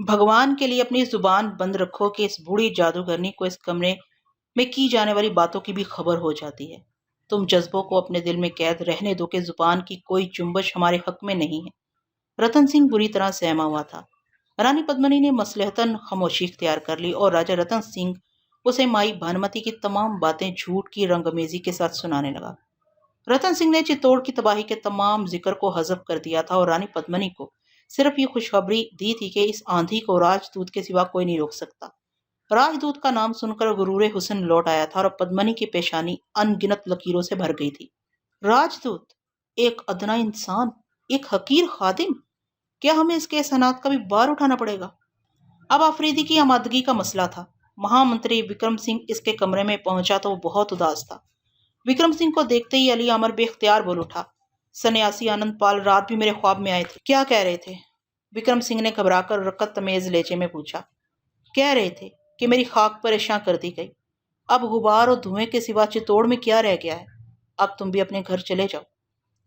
भगवान के लिए अपनी जुबान बंद रखो कि इस बूढ़ी जादूगरनी को इस कमरे में की जाने वाली बातों की भी खबर हो जाती है। तुम जज्बों को अपने दिल में कैद रहने दो कि जुबान की कोई जुम्बश हमारे हक में नहीं है। रतन सिंह बुरी तरह सहमा हुआ था। रानी पद्मिनी ने मसलहतन खामोशी इख्तियार कर ली और राजा रतन सिंह उसे माई भानुमति की तमाम बातें झूठ की रंगमेजी के साथ सुनाने लगा। रतन सिंह ने चित्तौड़ की तबाही के तमाम जिक्र को हजफ कर दिया था और रानी पद्मिनी को सिर्फ ये खुशखबरी दी थी कि इस आंधी को राजदूत के सिवा कोई नहीं रोक सकता। राजदूत का नाम सुनकर गुरूरे हुस्न लौट आया था और पद्मिनी की पेशानी अनगिनत लकीरों से भर गई थी। राजदूत, एक अदना इंसान, एक हकीर खादिम, क्या हमें इसके एहसानात का भी बार उठाना पड़ेगा? अब आफरीदी की आमादगी का मसला था। महामंत्री विक्रम सिंह इसके कमरे में पहुंचा तो वो बहुत उदास था। विक्रम सिंह को देखते ही अली अमर बेख्तियार बोल उठा, सन्यासी आनंद पाल रात भी मेरे ख्वाब में आए थे। क्या कह रहे थे? विक्रम सिंह ने घबराकर रकत तमेज लहजे में पूछा। कह रहे थे कि मेरी खाक परेशान कर दी गई। अब गुबार और धुएं के सिवा चित्तौड़ में क्या रह गया है? अब तुम भी अपने घर चले जाओ।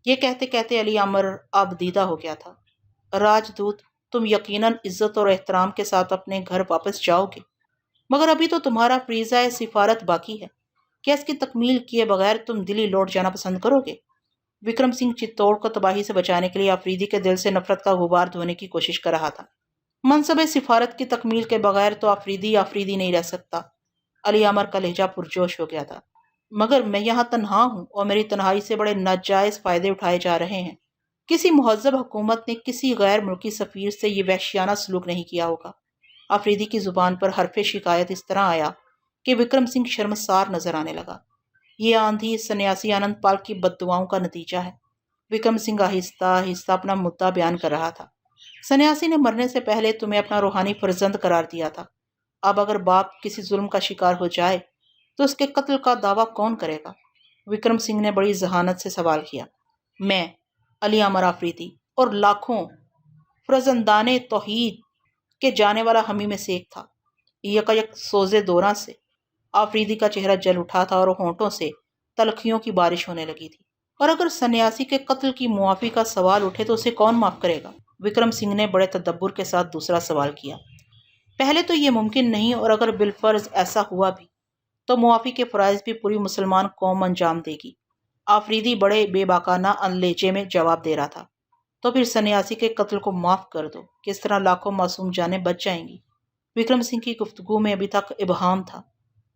ये कहते कहते अली अमर अब दीदा हो गया था। राजदूत, तुम यकीनन इज्जत और एहतराम के साथ अपने घर वापस जाओगे, मगर अभी तो तुम्हारा फ्रीजा सिफारत बाकी है। क्या इसकी तकमील किए बगैर तुम दिल्ली लौट जाना पसंद करोगे? विक्रम सिंह चित्तौड़ को तबाही से बचाने के लिए आफरीदी के दिल से नफरत का गुबार धोने की कोशिश कर रहा था। मनसब सिफारत की तकमील के बगैर तो आफरीदी आफरीदी नहीं रह सकता। अली अमर का लहजा पुरजोश हो गया था। मगर मैं यहाँ तन्हा हूँ और मेरी तन्हाई से बड़े नाजायज फायदे उठाए जा रहे हैं। किसी मुहज्जब हुकूमत ने किसी गैर मुल्की सफीर से ये वहशियाना सलूक नहीं किया होगा। आफरीदी की जुबान पर हरफ शिकायत इस तरह आया कि विक्रम सिंह शर्मसार नजर आने लगा। ये आंधी सन्यासी आनंद पाल की बद्दुआओं का नतीजा है। विक्रम सिंह आहिस्ता आहिस्ता अपना मुद्दा बयान कर रहा था। सन्यासी ने मरने से पहले तुम्हें अपना रूहानी फर्जंद करार दिया था। अब अगर बाप किसी जुल्म का शिकार हो जाए तो उसके कत्ल का दावा कौन करेगा? विक्रम सिंह ने बड़ी जहानत से सवाल किया। मैं, अली अमर आफरीदी, और लाखों फरजंदाने तौहीद के जाने वाला हमी में से एक था। यकायक सोजे दौरा से आफरीदी का चेहरा जल उठा था और होंठों से तलखियों की बारिश होने लगी थी। और अगर सन्यासी के कत्ल की मुआफी का सवाल उठे तो उसे कौन माफ करेगा? विक्रम सिंह ने बड़े तदब्बुर के साथ दूसरा सवाल किया। पहले तो ये मुमकिन नहीं, और अगर बिलफर्ज ऐसा हुआ भी तो मुआफी के फ़राइज़ भी पूरी मुसलमान कौम अंजाम देगी। आफरीदी बड़े बेबाकाना अनलेचे में जवाब दे रहा था। तो फिर सन्यासी के कत्ल को माफ कर दो, किस तरह लाखों मासूम जानें बच जाएंगी? विक्रम सिंह की गुफ्तगू में अभी तक इबहाम था।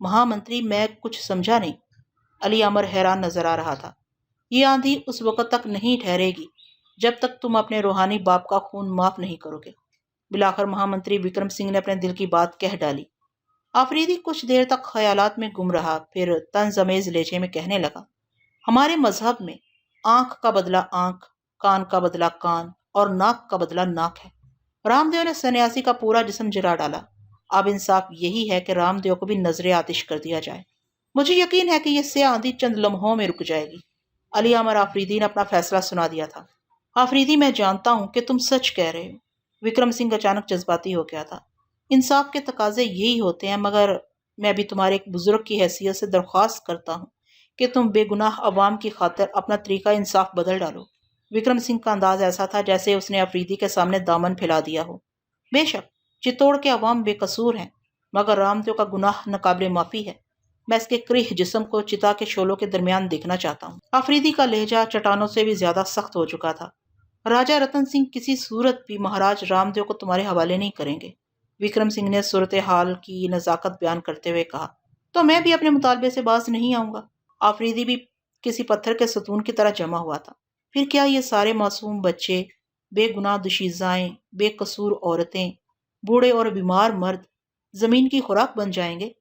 महामंत्री, मैं कुछ समझा नहीं। अली अमर हैरान नजर आ रहा था। ये आंधी उस वक्त तक नहीं ठहरेगी जब तक तुम अपने रूहानी बाप का खून माफ नहीं करोगे। बिलाखर महामंत्री विक्रम सिंह ने अपने दिल की बात कह डाली। आफरीदी कुछ देर तक ख्यालात में गुम रहा, फिर तंजमेज लहजे में कहने लगा। हमारे मजहब में आंख का बदला आंख, कान का बदला कान और नाक का बदला नाक है। रामदेव ने सन्यासी का पूरा जिस्म जला डाला। अब इंसाफ यही है कि रामदेव को भी नजरे आतिश कर दिया जाए। मुझे यकीन है कि ये से आंधी चंद लम्हों में रुक जाएगी। अली अमर आफरीदी ने अपना फैसला सुना दिया था। आफरीदी, मैं जानता हूं कि तुम सच कह रहे हो। विक्रम सिंह अचानक जज्बाती हो गया था। इंसाफ के तकाजे यही होते हैं, मगर मैं भी तुम्हारे एक बुजुर्ग की हैसियत से दरख्वास्त करता हूँ कि तुम बेगुनाह अवाम की खातिर अपना तरीका इंसाफ बदल डालो। विक्रम सिंह का अंदाज ऐसा था जैसे उसने अफरीदी के सामने दामन फैला दिया हो। बेशक चित्तौड़ के अवाम बेकसूर हैं, मगर रामदेव का गुनाह नाकाबिले माफी है। मैं इसके क्रीह जिस्म को चिता के शोलों के दरमियान देखना चाहता हूँ। अफरीदी का लहजा चट्टानों से भी ज्यादा सख्त हो चुका था। राजा रतन सिंह किसी सूरत भी महाराज रामदेव को तुम्हारे हवाले नहीं करेंगे। विक्रम सिंह ने सूरत हाल की नजाकत बयान करते हुए कहा। तो मैं भी अपने मुतालबे से बाज नहीं आऊंगा। आफरीदी भी किसी पत्थर के सतून की तरह जमा हुआ था। फिर क्या ये सारे मासूम बच्चे, बेगुनाह दुशीज़ाएं, बेकसूर औरतें, बूढ़े और बीमार मर्द जमीन की खुराक बन जाएंगे?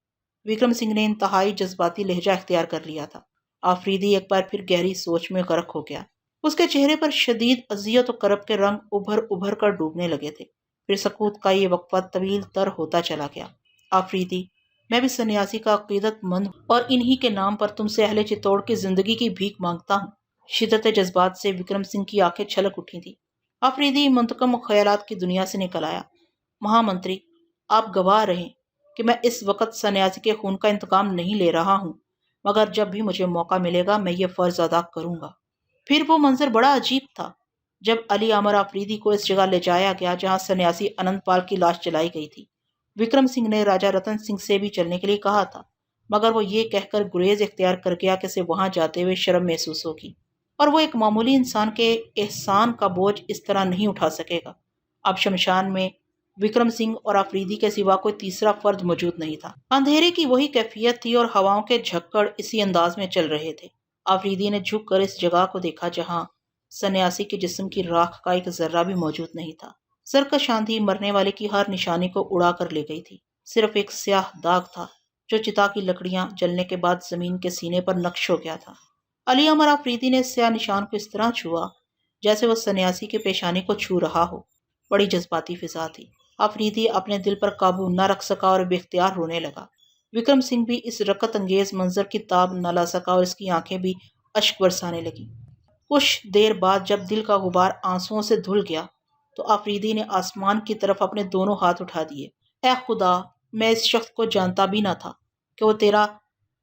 विक्रम सिंह ने इंतहाई जज्बाती लहजा इख्तियार कर लिया था। आफरीदी एक बार फिर गहरी सोच में गर्क हो गया। उसके चेहरे पर शदीद अजियत और करब के रंग उभर उभर कर डूबने लगे थे। फिर सकूत का ये वक्फा तवील तर होता चला गया। आफरीदी, मैं भी सन्यासी का अकीदतमंद और इन्हीं के नाम पर तुमसे अहले चित्तौड़ की जिंदगी की भीख मांगता हूँ। शिद्दत जज्बात से विक्रम सिंह की आंखें छलक उठी थी। आफरीदी मुंतकम ख्यालात की दुनिया से निकल आया। महामंत्री, आप गवाह रहें कि मैं इस वक्त सन्यासी के खून का इंतकाम नहीं ले रहा हूँ, मगर जब भी मुझे मौका मिलेगा मैं ये फर्ज अदा करूंगा। फिर वो मंजर बड़ा अजीब था। जब अली अमर आफरीदी को इस जगह ले जाया गया जहां सन्यासी अनंतपाल की लाश जलाई गई थी, विक्रम सिंह ने राजा रतन सिंह से भी चलने के लिए कहा था, मगर वो ये कहकर गुरेज इख्तियार कर गया कि उसे वहां जाते हुए शर्म महसूस होगी और वो एक मामूली इंसान के एहसान का बोझ इस तरह नहीं उठा सकेगा। अब शमशान में विक्रम सिंह और आफरीदी के सिवा कोई तीसरा फर्द मौजूद नहीं था। अंधेरे की वही कैफियत थी और हवाओं के झक्कड़ इसी अंदाज में चल रहे थे। आफरीदी ने झुक कर इस जगह को देखा जहां सन्यासी के जिस्म की राख का एक जर्रा भी मौजूद नहीं था। सरकश आंधी मरने वाले की हर निशानी को उड़ा कर ले गई थी। सिर्फ एक स्याह दाग था जो चिता की लकड़ियां जलने के बाद जमीन के सीने पर नक्श हो गया था। अली अमर आफरीदी ने स्याह निशान को इस तरह छुआ जैसे वह सन्यासी के पेशानी को छू रहा हो। बड़ी जज्बाती फिजा थी। आफरीदी अपने दिल पर काबू न रख सका और बेख्तियार रोने लगा। विक्रम सिंह भी इस रकत अंगेज मंजर की ताब न ला सका और इसकी आंखें भी अश्क बरसाने लगी। कुछ देर बाद जब दिल का गुबार आंसुओं से धुल गया तो आफरीदी ने आसमान की तरफ अपने दोनों हाथ उठा दिए। ऐ खुदा, मैं इस शख्स को जानता भी न था कि वो तेरा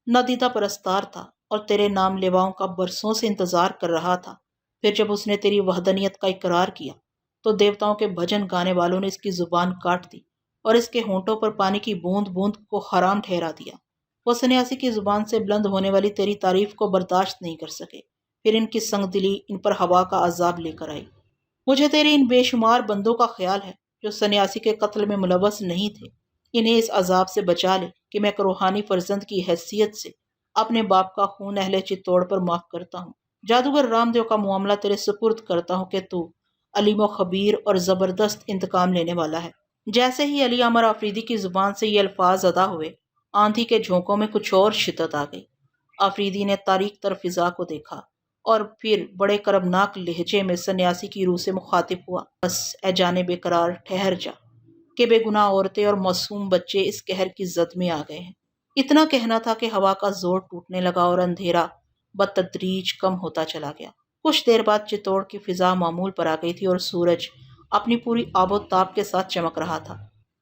नादीदा परस्तार था और तेरे नाम लेवाओं का बरसों से इंतजार कर रहा था। फिर जब उसने तेरी वहदनियत का इकरार किया तो देवताओं के भजन गाने वालों ने इसकी जुबान काट दी और इसके होंठों पर पानी की बूंद बूंद को हराम ठहरा दिया। वो सन्यासी की जुबान से बुलंद होने वाली तेरी तारीफ को बर्दाश्त नहीं कर सके। फिर इनकी संगदिली इन पर हवा का अजाब लेकर आई। मुझे तेरे इन बेशुमार बंदों का ख्याल है जो सन्यासी के कत्ल में मुलव्वस नहीं थे। इन्हें इस अजाब से बचा ले कि मैं एक रूहानी फर्जंद की हैसियत से अपने बाप का खून अहले चित्तौड़ पर माफ करता हूँ। जादूगर रामदेव का मामला तेरे सुपुर्द करता हूँ कि तू अलीमो खबीर और ज़बरदस्त इंतकाम लेने वाला है। जैसे ही अली अमर आफरीदी की जुबान से ये अल्फाज अदा हुए, आंधी के झोंकों में कुछ और शिद्दत आ गई। आफरीदी ने तारीक तरफ फिजा को देखा और फिर बड़े करबनाक लहजे में सन्यासी की रूह से मुखातिब हुआ। बस ए जाने बेकरार ठहर जा कि बेगुनाह औरतें और मासूम बच्चे इस कहर की जद में आ गए हैं। इतना कहना था कि हवा का जोर टूटने लगा और अंधेरा बतदरीज कम होता चला गया। कुछ देर बाद चित्तौड़ की फिजा मामूल पर आ गई थी और सूरज अपनी पूरी आबोताब के साथ चमक रहा था।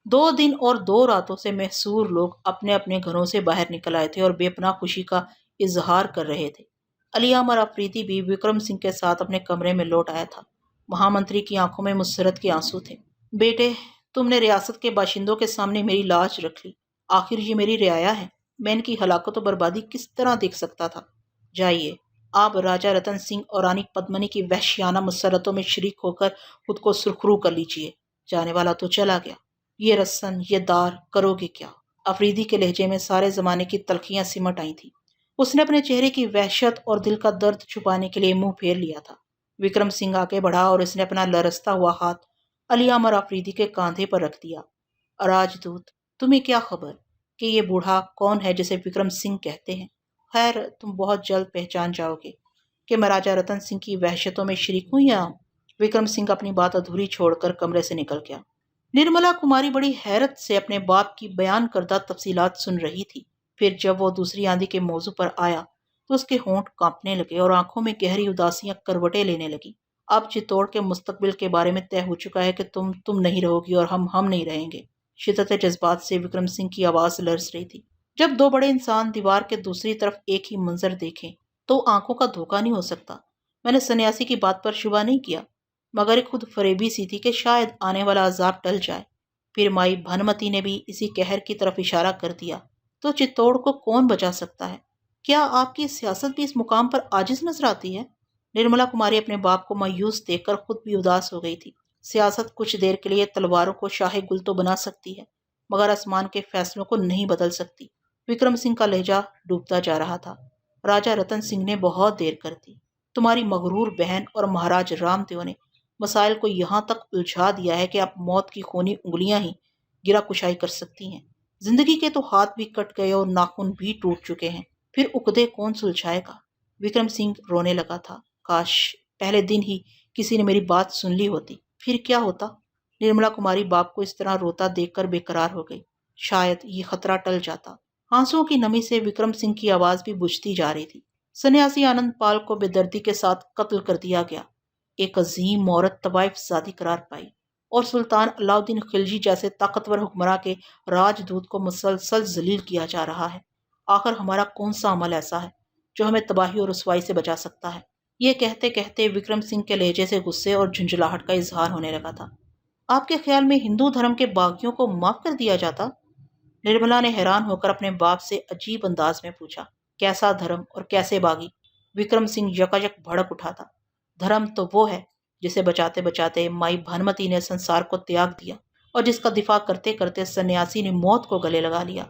2 दिन और 2 रातों से महसूर लोग अपने अपने घरों से बाहर निकल आए थे और बेपनाह खुशी का इजहार कर रहे थे। अली अमर आफरीदी भी विक्रम सिंह के साथ अपने कमरे में लौट आया था। महामंत्री की आंखों में मुसरत के आंसू थे। बेटे, तुमने रियासत के बाशिंदों के सामने मेरी लाज रख ली। आखिर ये मेरी रियाया है। मैं इनकी हलाकत और बर्बादी किस तरह देख सकता था। जाइए, आप राजा रतन सिंह और रानी पद्मनी की वहशियाना मुसरतों में शरीक होकर खुद को सुरखरू कर लीजिए। जाने वाला तो चला गया, ये रसन ये दार करोगे क्या। अफरीदी के लहजे में सारे जमाने की तलखियां सिमट आई थी। उसने अपने चेहरे की वहशत और दिल का दर्द छुपाने के लिए मुंह फेर लिया था। विक्रम सिंह आगे बढ़ा और उसने अपना लरसता हुआ हाथ अली अमर आफरीदी के कांधे पर रख दिया। राजदूत, तुम्हें क्या खबर कि ये बूढ़ा कौन है जिसे विक्रम सिंह कहते हैं। खैर, तुम बहुत जल्द पहचान जाओगे कि मैं राजा रतन सिंह की वहशतों में शरीक हूं या। विक्रम सिंह अपनी बात अधूरी छोड़कर कमरे से निकल गया। निर्मला कुमारी बड़ी हैरत से अपने बाप की बयान करदा तफसीलात सुन रही थी। फिर जब वो दूसरी आंधी के मौजू पर आया तो उसके होंठ कांपने लगे और आंखों में गहरी उदासियां करवटें लेने लगी। अब चित्तौड़ के मुस्तकबिल के बारे में तय हो चुका है कि तुम नहीं रहोगी और हम नहीं रहेंगे। शिद्दत जज्बात से विक्रम सिंह की आवाज लरस रही थी। जब 2 बड़े इंसान दीवार के दूसरी तरफ एक ही मंजर देखें तो आंखों का धोखा नहीं हो सकता। मैंने सन्यासी की बात पर शुबा नहीं किया, मगर एक खुद फरेबी सी थी कि शायद आने वाला अजाब टल जाए। फिर माई भानुमती ने भी इसी कहर की तरफ इशारा कर दिया। तो चित्तौड़ को कौन बचा सकता है। क्या आपकी सियासत भी इस मुकाम पर आजिज नजर आती है। निर्मला कुमारी अपने बाप को मायूस देखकर खुद भी उदास हो गई थी। सियासत कुछ देर के लिए तलवारों को शाही गुल तो बना सकती है, मगर आसमान के फैसलों को नहीं बदल सकती। विक्रम सिंह का लहजा डूबता जा रहा था। राजा रतन सिंह ने बहुत देर कर दी। तुम्हारी मगरूर बहन और महाराज रामदेव ने मसाइल को यहाँ तक उलझा दिया है कि अब मौत की खूनी उंगलियां ही गिरा कुशाई कर सकती हैं। जिंदगी के तो हाथ भी कट गए और नाखून भी टूट चुके हैं। फिर उकदे कौन सुलझाएगा। विक्रम सिंह रोने लगा था। काश पहले दिन ही किसी ने मेरी बात सुन ली होती, फिर क्या होता। निर्मला कुमारी बाप को इस तरह रोता देखकर बेकरार हो गई। शायद ये खतरा टल जाता। आंसुओं की नमी से विक्रम सिंह की आवाज भी बुझती जा रही थी। सन्यासी आनंदपाल को बेदर्दी के साथ कत्ल कर दिया गया। एक अजीम औरत तवाइफ ज़ादी करार पाई और सुल्तान अलाउद्दीन खिलजी जैसे ताकतवर हुक्मरां के राजदूत को मुसलसल जलील किया जा रहा है। आखिर हमारा कौन सा अमल ऐसा है जो हमें तबाही और रुसवाई से बचा सकता है। ये कहते कहते विक्रम सिंह के लहजे से गुस्से और झुंझलाहट का इजहार होने लगा था। आपके ख्याल में हिंदू धर्म के बागियों को माफ कर दिया जाता? निर्मला ने हैरान होकर अपने बाप से अजीब अंदाज में पूछा। कैसा धर्म और कैसे बागी? विक्रम सिंह यकायक भड़क उठा था। धर्म तो वो है जिसे बचाते बचाते माई भानुमति ने संसार को त्याग दिया और जिसका दिफा करते करते सन्यासी ने मौत को गले लगा लिया।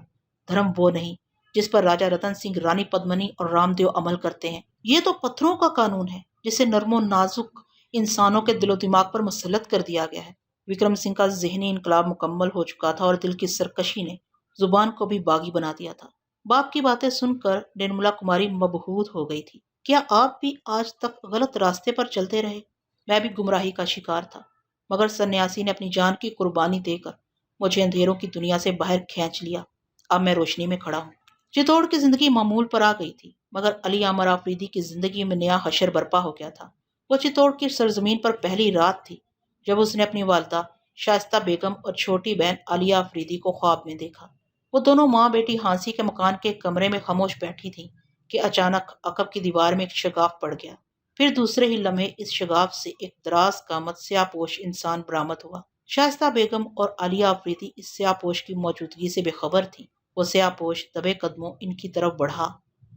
धर्म वो नहीं जिस पर राजा रतन सिंह, रानी पद्मनी और रामदेव अमल करते हैं। ये तो पत्थरों का कानून है जिसे नर्मो नाजुक इंसानों के दिलो दिमाग पर मुसल्लत कर दिया गया है। विक्रम सिंह का जहनी इनकलाब मुकम्मल हो चुका था और दिल की सरकशी ने जुबान को भी बागी बना दिया था। बाप की बातें सुनकर निर्मला कुमारी मबहूत हो गई थी। क्या आप भी आज तक गलत रास्ते पर चलते रहे? मैं भी गुमराही का शिकार था, मगर सन्यासी ने अपनी जान की कुर्बानी देकर मुझे अंधेरों की दुनिया से बाहर खींच लिया। अब मैं रोशनी में खड़ा हूँ। चित्तौड़ की जिंदगी मामूल पर आ गई थी, मगर अली अमर आफरीदी की जिंदगी में नया हशर बर्पा हो गया था। वो चित्तौड़ की सरजमीन पर पहली रात थी जब उसने अपनी वालदा शाइस्ता बेगम और छोटी बहन आलिया अफरीदी को ख्वाब में देखा। वो दोनों माँ बेटी हांसी के मकान के कमरे में खामोश बैठी थीं कि अचानक अकब की दीवार में एक शगाफ पड़ गया। फिर दूसरे ही लम्हे इस शगाफ से एक दराज कामत स्यापोश इंसान बरामद हुआ। शाइस्ता बेगम और आलिया अफरीदी इस स्यापोश की मौजूदगी से बेखबर थी। वो स्यापोश दबे कदमों इनकी तरफ बढ़ा।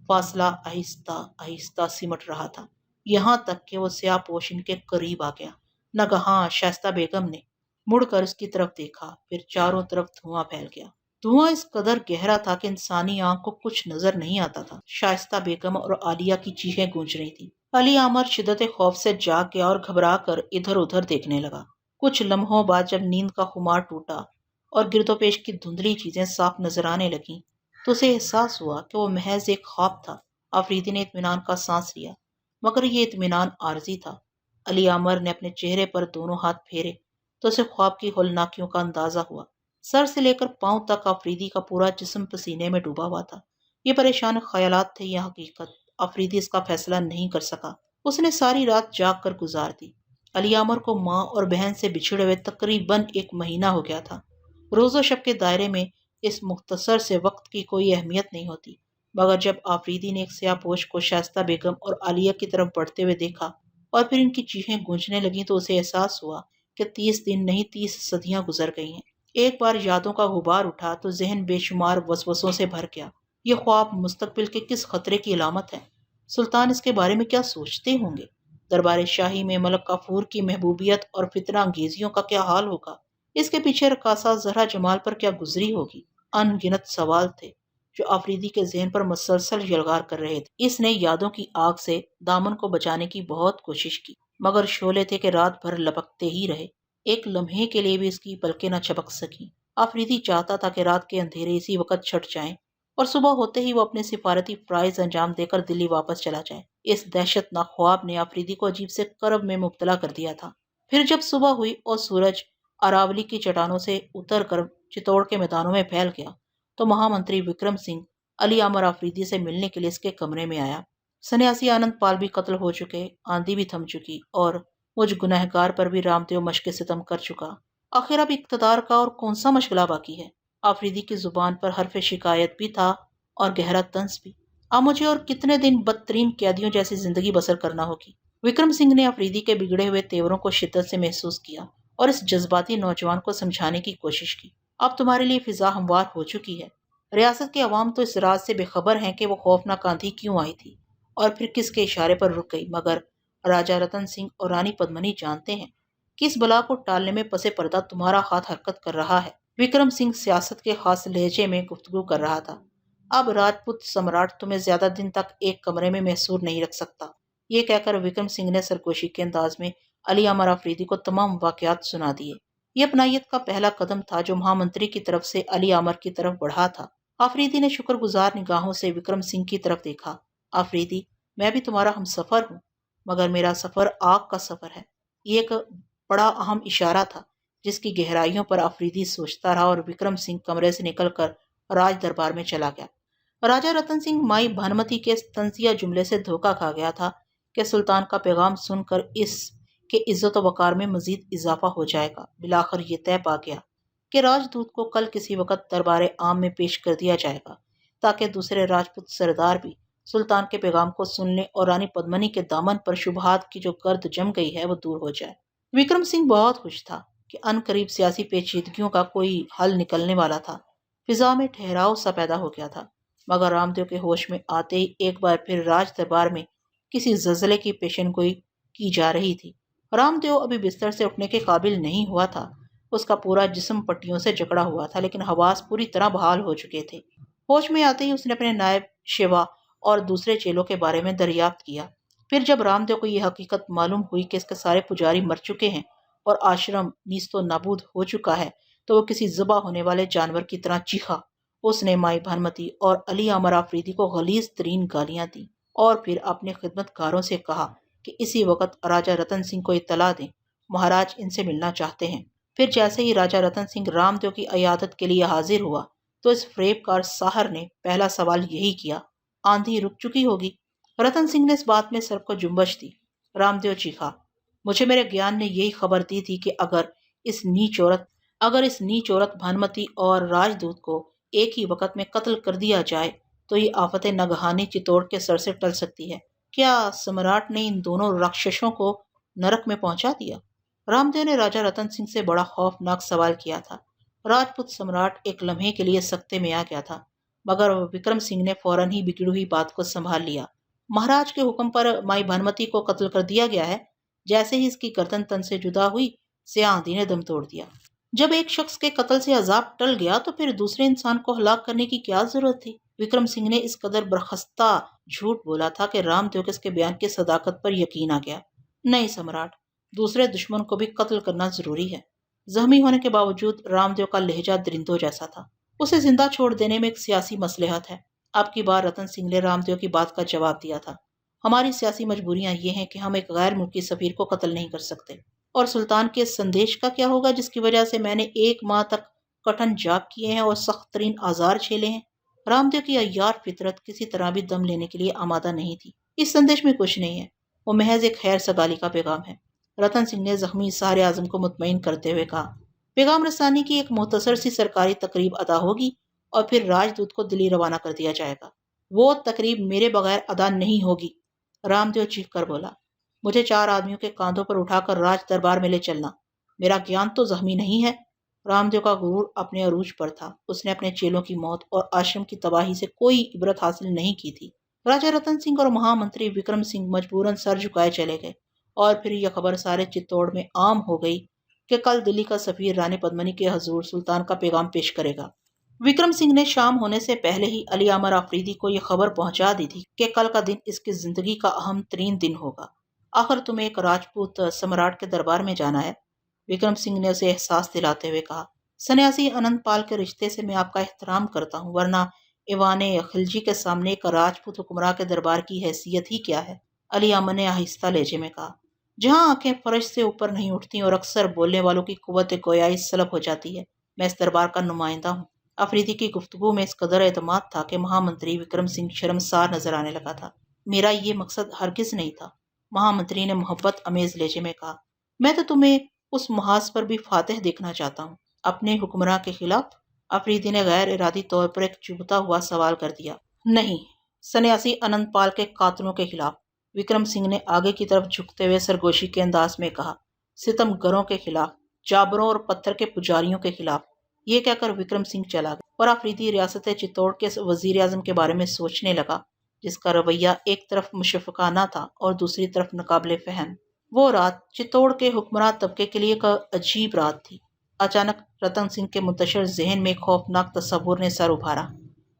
फासला आहिस्ता आहिस्ता सिमट रहा था, यहाँ तक कि वो स्यापोश इनके करीब आ गया। नगहां शाइस्ता बेगम ने मुड़कर उसकी तरफ देखा, फिर चारों तरफ धुआं फैल गया। धुआं इस कदर गहरा था कि इंसानी आंख को कुछ नजर नहीं आता था। शाइस्ता बेगम और आलिया की चीखें गूंज रही थी। अली आमर शिद्दत खौफ से जाग गया और घबरा कर इधर उधर देखने लगा। कुछ लम्हों बाद जब नींद का खुमार टूटा और गिरदोपेश की धुंधली चीजें साफ नजर आने लगीं, तो उसे एहसास हुआ कि वो महज एक ख्वाब था। आफरीदी ने इत्मीनान का सांस लिया, मगर ये इत्मीनान आरजी था। अली आमर ने अपने चेहरे पर दोनों हाथ फेरे तो उसे ख्वाब की होलनाकियों का अंदाजा हुआ। सर से लेकर पांव तक आफरीदी का पूरा जिस्म पसीने में डूबा हुआ था। ये परेशान ख्यालात थे या हकीकत, आफरीदी इसका फैसला नहीं कर सका। उसने सारी रात जाग कर गुजार दी। अली आमर को माँ और बहन से बिछड़े हुए तकरीबन एक महीना हो गया था। रोजो शब के दायरे में इस मुख्तसर से वक्त की कोई अहमियत नहीं होती, मगर जब आफरीदी ने एक स्यापोश को शाइस्ता बेगम और आलिया की तरफ बढ़ते हुए देखा और फिर इनकी चीखें गूंजने लगी, तो उसे एहसास हुआ कि 30 दिन नहीं 30 सदियां गुजर गई हैं। एक बार यादों का गुबार उठा तो जहन बेशुमार वसवसों से भर गया। ये ख्वाब मुस्तकबिल के किस खतरे की अलामत है? सुल्तान इसके बारे में क्या सोचते होंगे? दरबार शाही में मलक काफूर की महबूबियत और फितना अंगेजियों का क्या हाल होगा? इसके पीछे रकासा जहरा जमाल पर क्या गुजरी होगी? अनगिनत सवाल थे जो आफरीदी के जहन पर मुसलसल यलगार कर रहे थे। इसने यादों की आग से दामन को बचाने की बहुत कोशिश की, मगर शोले थे कि रात भर लपकते ही रहे। एक लम्हे के लिए भी इसकी पलकें न झपक सकी। आफरीदी चाहता था कि रात के अंधेरे इसी वक्त छट जाएं और सुबह होते ही वो अपने सिफारती फ्राइज अंजाम देकर दिल्ली वापस चला जाए। इस दहशतनाक ख्वाब ने आफरीदी को अजीब से करब में मुब्तला कर दिया था। फिर जब सुबह हुई और सूरज अरावली की चट्टानों से उतर कर चित्तौड़ के मैदानों में फैल गया, तो महामंत्री विक्रम सिंह अली अमर आफरीदी से मिलने के लिए इसके कमरे में आया। सन्यासी आनंद पाल भी कत्ल हो चुके, आंधी भी थम चुकी और मुझ गुनहगार पर भी रामदेव मशक सितम कर चुका। आखिर अब इक्तदार का और कौन सा मशगला बाकी है? आफरीदी की जुबान पर हरफ शिकायत भी था और गहरा तंस भी। अब मुझे और कितने दिन बदतरीन कैदियों जैसी जिंदगी बसर करना होगी? विक्रम सिंह ने आफरीदी के बिगड़े हुए तेवरों को शिद्दत से महसूस किया और इस जज्बाती नौजवान को समझाने की कोशिश की। अब तुम्हारे लिए फिजा हमवार हो चुकी है। रियासत के अवाम तो इस राज से बेखबर हैं कि वो खौफनाक आंधी क्यों आई थी और फिर किसके इशारे पर रुक गई, मगर राजा रतन सिंह और रानी पद्मनी जानते हैं कि इस बला को टालने में पसे पर्दा तुम्हारा हाथ हरकत कर रहा है। विक्रम सिंह सियासत के खास लहजे में गुफ्तगू कर रहा था। अब राजपूत सम्राट तुम्हें ज्यादा दिन तक एक कमरे में महसूर नहीं रख सकता। ये कहकर विक्रम सिंह ने सरगोशी के अंदाज में अली अमर आफरीदी को तमाम वाकयात सुना दिए। ये अपनायत का पहला कदम था जो महामंत्री की तरफ से अली अमर की तरफ बढ़ा था। आफरीदी ने शुक्रगुजार निगाहों से विक्रम सिंह की तरफ देखा। आफरीदी, मैं भी तुम्हारा हमसफर हूँ, मगर मेरा सफर आग का सफर है। ये एक बड़ा अहम इशारा था जिसकी गहराइयों पर आफरीदी सोचता रहा और विक्रम सिंह कमरे से निकलकर राज दरबार में चला गया। राजा रतन सिंह माई भानुमति के तंजिया जुमले से धोखा खा गया था कि सुल्तान का पैगाम सुनकर इस के इज्जत वकार में मजीद इजाफा हो जाएगा। बिलाखिर ये तय पा गया कि राजदूत को कल किसी वक्त दरबार आम में पेश कर दिया जाएगा ताकि दूसरे राजपूत सरदार भी सुल्तान के पैगाम को सुन ले और रानी पद्मिनी के दामन पर शुबहात की जो गर्द जम गई है वो दूर हो जाए। विक्रम सिंह बहुत खुश था कि अनकरीब सियासी पेचीदगियों का कोई हल निकलने वाला था। फिजा में ठहराव सा पैदा हो गया था। मगर रामदेव के होश में आते ही एक बार फिर राज दरबार में किसी जल्जले की पेशेनगोई की जा रही थी। रामदेव अभी बिस्तर से उठने के काबिल नहीं हुआ था। उसका पूरा जिस्म पट्टियों से जकड़ा हुआ था, लेकिन हवास पूरी तरह बहाल हो चुके थे। होश में आते ही उसने अपने नायब शिवा और दूसरे चेलों के बारे में दरियाफ्त किया। फिर जब रामदेव को यह हकीकत मालूम हुई कि इसके सारे पुजारी मर चुके हैं और आश्रम नीस्तो नाबूद हो चुका है, तो वो किसी ज़िबा होने वाले जानवर की तरह चीखा। उसने माई भानुमति और अली अमर आफरीदी को गलीज तरीन गालियां दी और फिर अपने खिदमतगारों से कहा कि इसी वक्त राजा रतन सिंह को इत्तला दें, महाराज इनसे मिलना चाहते हैं। फिर जैसे ही राजा रतन सिंह रामदेव की अयादत के लिए हाजिर हुआ, तो इस फरेबकार साहर ने पहला सवाल यही किया, आंधी रुक चुकी होगी? रतन सिंह ने इस बात में सर को जुम्बश दी। रामदेव चीखा, मुझे मेरे ज्ञान ने यही खबर दी थी कि अगर इस नीच औरत भानुमति और राजदूत को एक ही वक्त में कत्ल कर दिया जाए तो ये आफत नगहानी चित्तौड़ के सर से टल सकती है। क्या सम्राट ने इन दोनों राक्षसों को नरक में पहुंचा दिया? रामदेव ने राजा रतन सिंह से बड़ा खौफनाक सवाल किया था। राजपूत सम्राट एक लम्हे के लिए सख्ते में आ गया था, मगर विक्रम सिंह ने फौरन ही बिगड़ी हुई बात को संभाल लिया। महाराज के हुक्म पर माई भानुमति को कत्ल कर दिया गया है। जैसे ही इसकी गर्दन तन से जुदा हुई, स्याह आंधी ने दम तोड़ दिया। जब एक शख्स के कत्ल से अजाब टल गया तो फिर दूसरे इंसान को हलाक करने की क्या जरूरत थी? विक्रम सिंह ने इस कदर बरखस्ता झूठ बोला था कि रामदेव के इसके बयान की सदाकत पर यकीन आ गया। नहीं सम्राट, दूसरे दुश्मन को भी कत्ल करना जरूरी है। जख्मी होने के बावजूद रामदेव का लहजा दरिंदों जैसा था। उसे जिंदा छोड़ देने में एक सियासी मसलहत है। अब की बार रतन सिंह ने रामदेव की बात का जवाब दिया था। हमारी सियासी मजबूरियां ये हैं कि हम एक गैर मुल्की सफीर को कत्ल नहीं कर सकते। और सुल्तान के संदेश का क्या होगा जिसकी वजह से मैंने 1 माह तक कठिन जाप किए हैं और सख्त तरीन आजार झेले हैं? रामदेव की अय्यार फितरत किसी तरह भी दम लेने के लिए आमादा नहीं थी। इस संदेश में कुछ नहीं है, वो महज एक खैर सगाली का पैगाम है। रतन सिंह ने जख्मी सारे आजम को मुतमईन करते हुए कहा, पैगाम रसानी की एक मुख्तसर सी सरकारी तकरीब अदा होगी और फिर राजदूत को दिल्ली रवाना कर दिया जाएगा। वो तकरीब मेरे बगैर अदा नहीं होगी। रामदेव चीख कर बोला, मुझे 4 आदमियों के कांधों पर उठाकर राज दरबार में ले चलना। मेरा ज्ञान तो जख्मी नहीं है। रामदेव का गुरूर अपने अरूज पर था। उसने अपने चेलों की मौत और आश्रम की तबाही से कोई इबरत हासिल नहीं की थी। राजा रतन सिंह और महामंत्री विक्रम सिंह मजबूरन सर झुकाए चले गए और फिर यह खबर सारे चित्तौड़ में आम हो गई कि कल दिल्ली का सफीर रानी पद्मिनी के हजूर सुल्तान का पैगाम पेश करेगा। विक्रम सिंह ने शाम होने से पहले ही अली अमर आफरीदी को यह खबर पहुंचा दी थी कि कल का दिन इसकी जिंदगी का अहम तरीन दिन होगा। आखिर तुम्हें एक राजपूत सम्राट के दरबार में जाना है। विक्रम सिंह ने उसे एहसास दिलाते हुए कहा, सन्यासी अनंत पाल के रिश्ते से मैं आपका एहतराम करता हूँ, वरना ईवाने खिलजी के सामने एक राजपूत हुक्मरान के दरबार की हैसियत ही क्या है? अली अमन ने आहिस्ता लहजे में कहा, जहाँ आंखें फर्श से ऊपर नहीं उठती और अक्सर बोलने वालों की कुव्वत गोयाई सलब हो जाती है, मैं इस दरबार का नुमाइंदा हूँ। अफरीदी की गुफ्तगू में इस कदर एतमाद था कि महामंत्री विक्रम सिंह शर्मसार नजर आने लगा था। मेरा ये मकसद हरगिज नहीं था, महामंत्री ने मोहब्बत अमेज लहजे में कहा, मैं तो तुम्हें उस महाज पर भी फातेह देखना चाहता हूँ। अपने हुक्मरान के खिलाफ? अफरीदी ने गैर इरादी तौर पर एक चुभता हुआ सवाल कर दिया। नहीं, सन्यासी अनंत पाल के कातलों के खिलाफ। विक्रम सिंह ने आगे की तरफ झुकते हुए सरगोशी के अंदाज में कहा, सितमगरों के खिलाफ, जाबरों और पत्थर के पुजारियों के खिलाफ। ये कहकर विक्रम सिंह चला गया और अफरीदी रियासत चित्तौड़ के वजीर आजम के बारे में सोचने लगा, जिसका रवैया एक तरफ मुशफ़क़ाना था और दूसरी तरफ नाकाबिले फहम। वो रात चित्तौड़ के हुक्मरान तबके के लिए एक अजीब रात थी। अचानक रतन सिंह के मुंतशिर जहन में खौफनाक तस्वुर ने सर उभारा।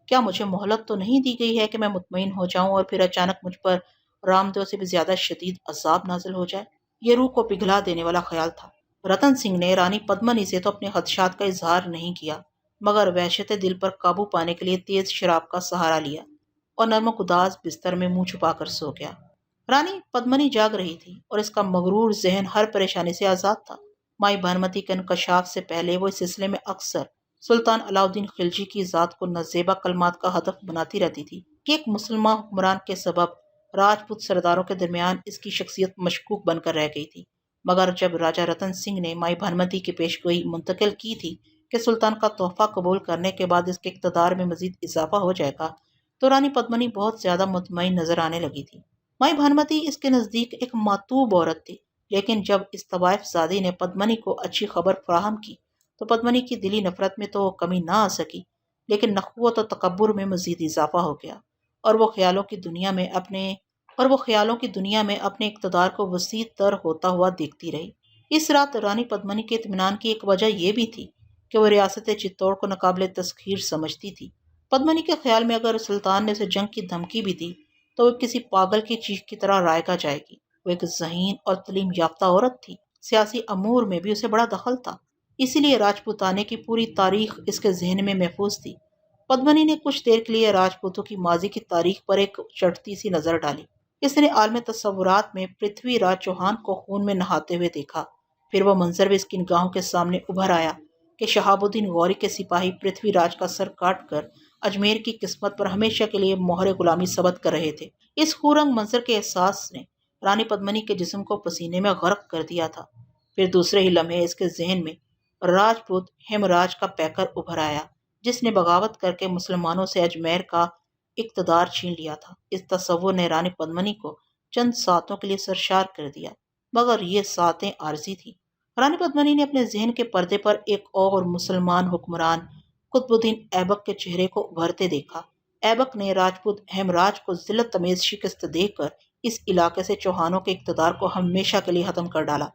क्या मुझे मोहलत तो नहीं दी गई है कि मैं मुतमईन हो जाऊं और फिर अचानक मुझ पर रामदेव से भी ज्यादा शदीद अजाब नाजिल हो जाए? ये रूह को पिघला देने वाला ख्याल था। रतन सिंह ने रानी पद्मिनी से तो अपने खदशात का इजहार नहीं किया, मगर वहशत दिल पर काबू पाने के लिए तेज शराब का सहारा लिया और नर्मक उदास बिस्तर में मुंह छुपाकर सो गया। रानी पद्मिनी जाग रही थी और इसका मगरूर जहन हर परेशानी से आजाद था। माई भानुमति के इंकशाफ से पहले वो इस सिलसिले में अक्सर सुल्तान अलाउद्दीन खिलजी की जात को नजेबा कलमात का हदफ बनाती रहती थी कि एक मुसलमान हुक्मरान के सबब राजपूत सरदारों के दरमियान इसकी शख्सियत मशकूक बनकर रह गई थी। मगर जब राजा रतन सिंह ने माई भानुमति की पेशगोई मुंतकिल की थी कि सुल्तान का तोहफा कबूल करने के बाद इसके इक़्तिदार में मजीद इजाफा हो जाएगा, तो रानी पद्मिनी बहुत ज्यादा मुतमईन नजर आने लगी थी। माई भानुमति इसके नजदीक एक मातूब औरत थी, लेकिन जब इस तवाइफ जादी ने पद्मिनी को अच्छी खबर फराहम की तो पद्मिनी की दिली नफरत में तो कमी ना आ सकी, लेकिन नखवत और तकब्बुर में मजीद इजाफा हो गया और वो ख्यालों की दुनिया में अपने इक़्तिदार को वसी तर होता हुआ देखती रही। इस रात रानी पद्मिनी के इत्मीनान की एक वजह यह भी थी कि वह रियासत चित्तौड़ को नाकाबिले तस्खीर समझती थी। पद्मिनी के ख्याल में अगर सुल्तान ने उसे जंग की धमकी भी दी तो वह किसी पागल की चीख की तरह रायगा जाएगी। वो एक ज़हीन और तलीम याफ्ता औरत थी, सियासी अमूर में भी उसे बड़ा दखल था, इसीलिए राजपूताने की पूरी तारीख इसके जहन में महफूज थी। पद्मिनी ने कुछ देर के लिए राजपूतों की माजी की तारीख पर एक चढ़ती सी नजर डाली। इसने आलम तस्वुरात में पृथ्वीराज चौहान को खून में नहाते हुए देखा। फिर वह मंजर भी इसकी निगाहों के सामने उभर आया कि शहाबुद्दीन गौरी के सिपाही पृथ्वीराज का सर काट कर अजमेर की किस्मत पर हमेशा के लिए मोहर गुलामी सबत कर रहे थे। इस खूरंग मंजर के एहसास ने रानी पद्मिनी के जिस्म को पसीने में गर्क कर दिया था। फिर दूसरे ही लम्हे इसके जहन में राजपूत हेमराज का पैकर उभर आया, जिसने बगावत करके मुसलमानों से अजमेर का इक़्तिदार छीन लिया था। इस तसव्वुर ने रानी पद्मिनी को चंद सातों के लिए सरशार कर दिया, मगर ये सातें आरजी थी। रानी पद्मिनी ने अपने जहन के पर्दे पर एक और मुसलमान हुक्मरान कुतुबुद्दीन ऐबक के चेहरे को उभरते देखा। ऐबक ने राजपूत हेमराज को जिल्लत तमेज शिकस्त देकर इस इलाके से चौहानों के इक़्तिदार को हमेशा के लिए खत्म कर डाला।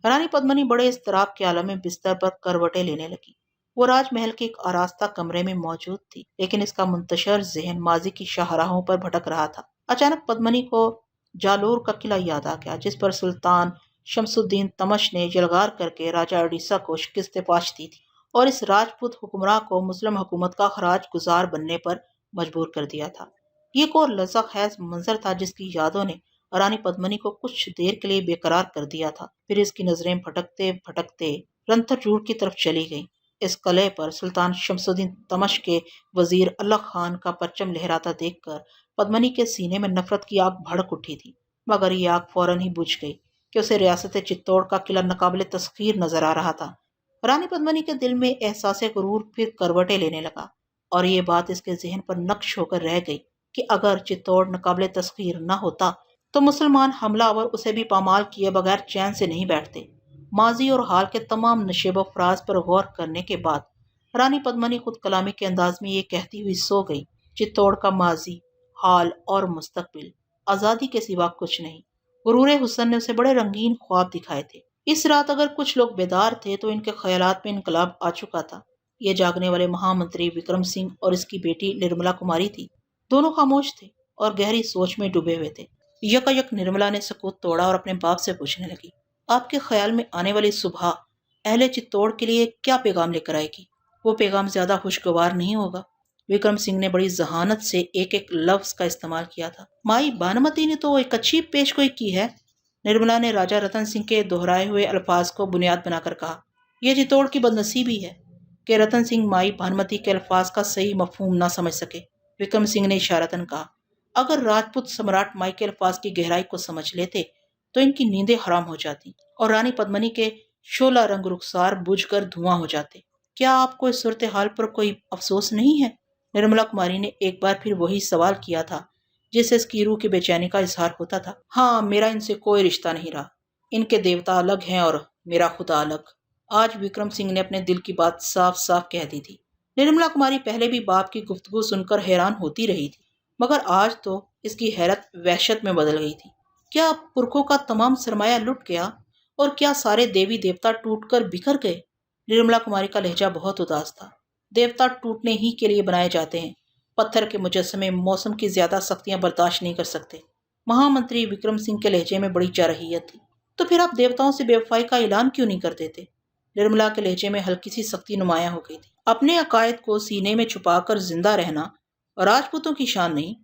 रानी पद्मिनी बड़े इस्तराब के आलम में बिस्तर पर करवटें लेने लगी। वो राजमहल के एक आरास्ता कमरे में मौजूद थी, लेकिन इसका मुंतशर जहन माजी की शाहराहों पर भटक रहा था। अचानक पद्मिनी को जालोर का किला याद आ गया, जिस पर सुल्तान शमसुद्दीन तमश ने जलगार करके राजा उड़ीसा को शिकस्त पाश दी थी और इस राजपूत हुक्मरान को मुस्लिम हुकूमत का खराज गुजार बनने पर मजबूर कर दिया था। ये एक और लज्जा खैज मंजर था जिसकी यादों ने रानी पद्मिनी को कुछ देर के लिए बेकरार कर दिया था। फिर इसकी नजरें भटकते भटकते रंथरजूड़ की तरफ चली गईं। इस कले पर सुल्तान शमसुद्दीन तमश के वजीर अल्लाह खान का परचम लहराता देखकर पद्मिनी के सीने में नफरत की आग भड़क उठी थी, मगर ये आग फौरन ही बुझ गई कि उसे रियासत चित्तौड़ का किला नाकाबिले तस्खीर नजर आ रहा था। रानी पद्मिनी के दिल में एहसास गुरूर फिर करवटें लेने लगा और ये बात इसके जहन पर नक्श होकर रह गई कि अगर चित्तौड़ नाकाबिले तस्खीर न होता तो मुसलमान हमलावर उसे भी पामाल किए बगैर चैन से नहीं बैठते। माजी और हाल के तमाम नशेब फराज पर गौर करने के बाद रानी पद्मिनी खुद कलामी के अंदाज में ये कहती हुई सो गई, चित्तौड़ का माजी, हाल और मुस्तकबिल आज़ादी के सिवा कुछ नहीं। गुरूरे हुस्न ने उसे बड़े रंगीन ख्वाब दिखाए थे। इस रात अगर कुछ लोग बेदार थे तो इनके ख्यालात में इनकलाब आ चुका था। ये जागने वाले महामंत्री विक्रम सिंह और इसकी बेटी निर्मला कुमारी थी। दोनों खामोश थे और गहरी सोच में डूबे हुए थे। यकायक निर्मला ने सकूत तोड़ा और अपने बाप से पूछने लगी, आपके ख्याल में आने वाली सुबह अहले चित्तौड़ के लिए क्या पैगाम लेकर आएगी? वो पैगाम ज्यादा खुशगवार नहीं होगा। विक्रम सिंह ने बड़ी जहानत से एक एक लफ्ज का इस्तेमाल किया था। माई भानुमति ने तो एक अच्छी पेशगोई की है। निर्मला ने राजा रतन सिंह के दोहराए हुए अल्फाज को बुनियाद बनाकर कहा। यह चित्तौड़ की बदनसीबी है कि रतन सिंह माई भानुमति के अल्फाज का सही मफहूम ना समझ सके। विक्रम सिंह ने इशारतन कहा, अगर राजपूत सम्राट माई के अल्फाज की गहराई को समझ लेते तो इनकी नींदें हराम हो जाती और रानी पद्मिनी के शोला रंग रुखसार बुझकर धुआं हो जाते। क्या आपको इस सूरत हाल पर कोई अफसोस नहीं है? निर्मला कुमारी ने एक बार फिर वही सवाल किया था जिससे इसकी रूह की बेचैनी का इजहार होता था। हाँ, मेरा इनसे कोई रिश्ता नहीं रहा। इनके देवता अलग हैं और मेरा खुदा अलग। आज विक्रम सिंह ने अपने दिल की बात साफ साफ कह दी थी। निर्मला कुमारी पहले भी बाप की गुफ्तगू सुनकर हैरान होती रही थी, मगर आज तो इसकी हैरत वहशत में बदल गई थी। क्या पुरखों का तमाम सरमाया लुट गया और क्या सारे देवी देवता टूटकर बिखर गए? निर्मला कुमारी का लहजा बहुत उदास था। देवता टूटने ही के लिए बनाए जाते हैं। पत्थर के मुजस्समे मौसम की ज्यादा सख्तियां बर्दाश्त नहीं कर सकते। महामंत्री विक्रम सिंह के लहजे में बड़ी जारहियत थी। तो फिर आप देवताओं से बेवफाई का ऐलान क्यों नहीं कर देते? निर्मला के लहजे में हल्की सी सख्ती नुमाया हो गई थी। अपने अकायद को सीने में छुपाकर जिंदा रहना राजपूतों की शान नहीं,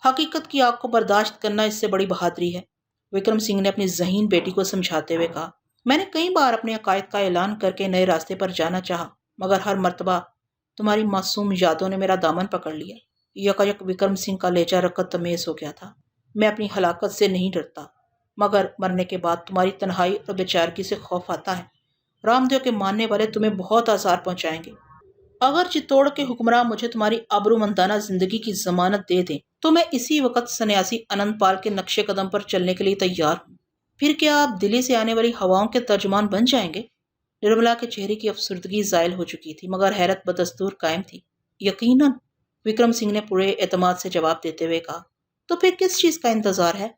हकीकत की आग को बर्दाश्त करना इससे बड़ी बहादुरी है। विक्रम सिंह ने अपनी ज़हीन बेटी को समझाते हुए कहा, मैंने कई बार अपने अकायद का ऐलान करके नए रास्ते पर जाना चाहा, मगर हर मर्तबा तुम्हारी मासूम यादों ने मेरा दामन पकड़ लिया। यकायक विक्रम सिंह का लहजा रकत तमेज हो गया था। मैं अपनी हलाकत से नहीं डरता, मगर मरने के बाद तुम्हारी तन्हाई और बेचारगी से खौफ आता है। रामदेव के मानने वाले तुम्हें बहुत आज़ार पहुंचाएंगे। अगर चित्तौड़ के हुक्मरान मुझे तुम्हारी आबरूमंदाना जिंदगी की जमानत दे दें तो मैं इसी वक्त सन्यासी अनंतपाल के नक्शे कदम पर चलने के लिए तैयार हूँ। फिर क्या आप दिल्ली से आने वाली हवाओं के तर्जमान बन जाएंगे? निर्मला के चेहरे की अफसुर्दगी जायल हो चुकी थी, मगर हैरत बदस्तूर कायम थी। यकीनन, विक्रम सिंह ने पूरे एतमाद से जवाब देते हुए कहा। तो फिर किस चीज का इंतजार है?